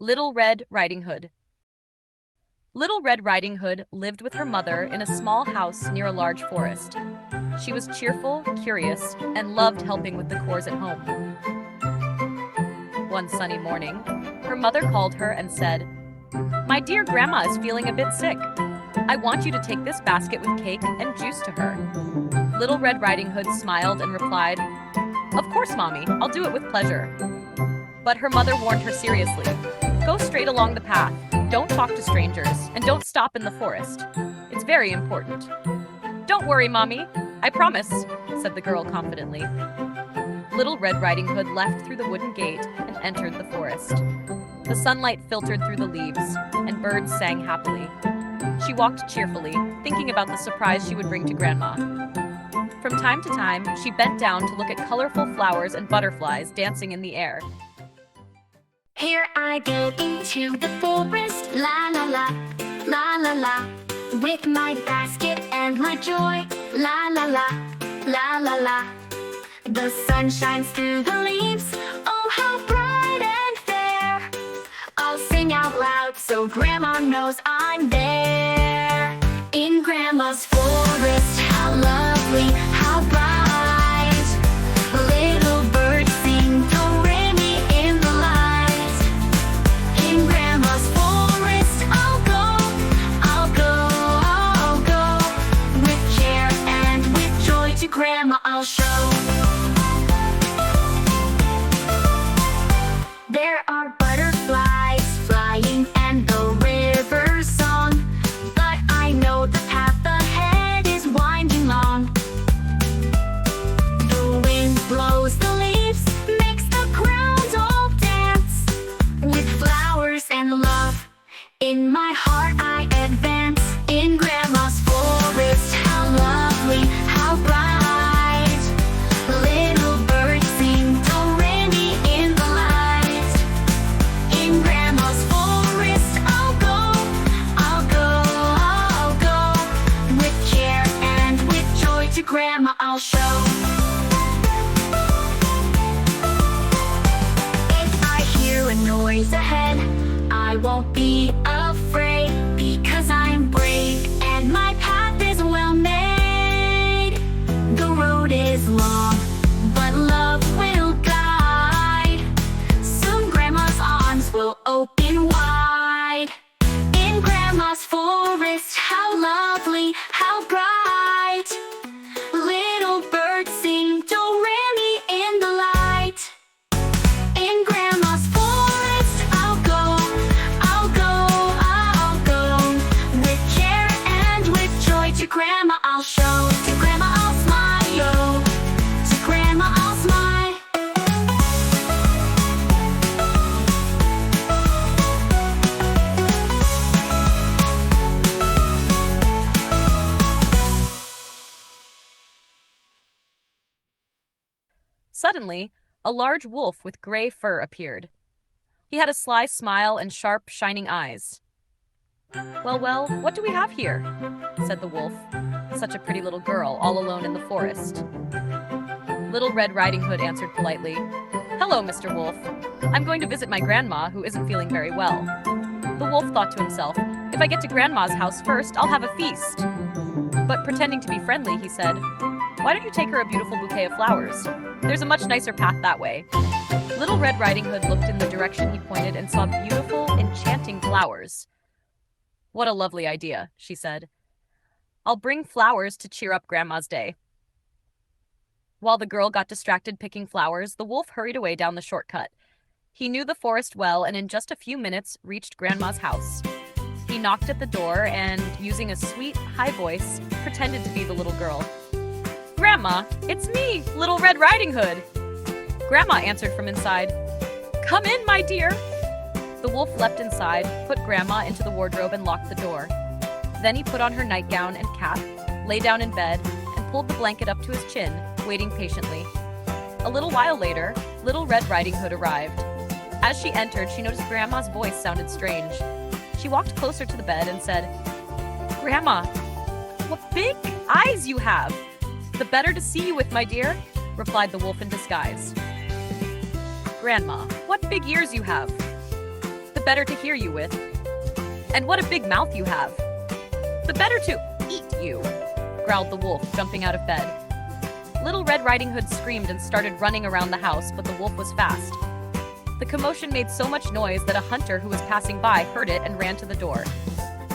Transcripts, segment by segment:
Little Red Riding Hood. Little Red Riding Hood lived with her mother in a small house near a large forest. She was cheerful, curious, and loved helping with the chores at home. One sunny morning, her mother called her and said, "My dear grandma is feeling a bit sick. I want you to take this basket with cake and juice to her." Little Red Riding Hood smiled and replied, "Of course, Mommy, I'll do it with pleasure." But her mother warned her seriously, "Go straight along the path, don't talk to strangers, and don't stop in the forest. It's very important." "Don't worry, Mommy, I promise," said the girl confidently. Little Red Riding Hood left through the wooden gate and entered the forest. The sunlight filtered through the leaves, and birds sang happily. She walked cheerfully, thinking about the surprise she would bring to Grandma. From time to time, she bent down to look at colorful flowers and butterflies dancing in the air. Here I go into the forest, la la la, la la la, with my basket and my joy, la la la, la la la. The sun shines through the leaves, oh how bright and fair. I'll sing out loud so Grandma knows I'm there. In Grandma's forest, how lovely, how bright. Little birds sing do re mi in the light. In Grandma's forest, I'll go, I'll go, I'll go. With care and with joy to Grandma I'll show. There are butterflies flying and the river's song, but I know the path ahead is winding long. The wind blows the leaves, makes the ground all dance. With flowers and love in my heart I advance. In Grandma's forest, how lovely, how bright. Little birds sing do re mi in the light. In Grandma's forest, I'll go, I'll go, I'll go. With care and with joy to Grandma I'll show. If I hear a noise ahead, I won't be afraid, because I'm brave and my path is well made. The road is long, but love will guide. Soon Grandma's arms will open wide. In Grandma's forest, how lovely, how bright. Little birds sing do re mi in the light. In Grandma's forest, I'll go, I'll go, I'll go. With care and with joy to Grandma I'll show. To Grandma I'll smile, yo. To Grandma I'll smile. Suddenly, a large wolf with gray fur appeared. He had a sly smile and sharp, shining eyes. Well, what do we have here?" said the wolf. Such a pretty little girl, all alone in the forest. Little Red Riding Hood answered politely, "Hello, Mr. Wolf. I'm going to visit my grandma, who isn't feeling very well." The wolf thought to himself, "If I get to Grandma's house first, I'll have a feast." But pretending to be friendly, he said, "Why don't you take her a beautiful bouquet of flowers? There's a much nicer path that way." Little Red Riding Hood looked in the direction he pointed and saw beautiful, enchanting flowers. "What a lovely idea," she said. "I'll bring flowers to cheer up Grandma's day." While the girl got distracted picking flowers, the wolf hurried away down the shortcut. He knew the forest well and in just a few minutes reached Grandma's house. He knocked at the door and, using a sweet, high voice, pretended to be the little girl. "Grandma, it's me, Little Red Riding Hood." Grandma answered from inside, "Come in, my dear." The wolf leapt inside, put Grandma into the wardrobe and locked the door. Then he put on her nightgown and cap, lay down in bed, and pulled the blanket up to his chin, waiting patiently. A little while later, Little Red Riding Hood arrived. As she entered, she noticed Grandma's voice sounded strange. She walked closer to the bed and said, "Grandma, what big eyes you have!" "The better to see you with, my dear," replied the wolf in disguise. "Grandma, what big ears you have!" the better to hear you with. And what a big mouth you have. The better to eat you, growled the wolf, jumping out of bed. Little Red Riding Hood screamed and started running around the house, but the wolf was fast. The commotion made so much noise that a hunter who was passing by heard it and ran to the door.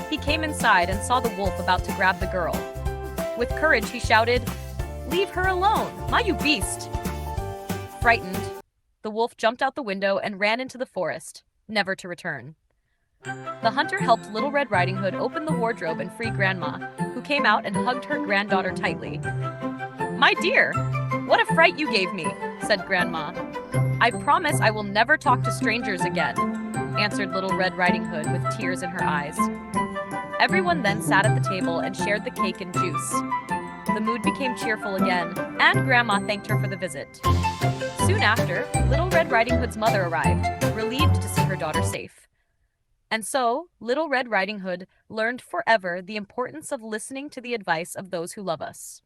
He came inside and saw the wolf about to grab the girl. With courage, he shouted, "Leave her alone, you beast!" Frightened, the wolf jumped out the window and ran into the forest, never to return. The hunter helped Little Red Riding Hood open the wardrobe and free Grandma, who came out and hugged her granddaughter tightly. "My dear, what a fright you gave me," said Grandma. "I promise I will never talk to strangers again," answered Little Red Riding Hood with tears in her eyes. Everyone then sat at the table and shared the cake and juice. The mood became cheerful again, and Grandma thanked her for the visit. Soon after, Little Red Riding Hood's mother arrived, relieved to see her daughter safe. And so, Little Red Riding Hood learned forever the importance of listening to the advice of those who love us.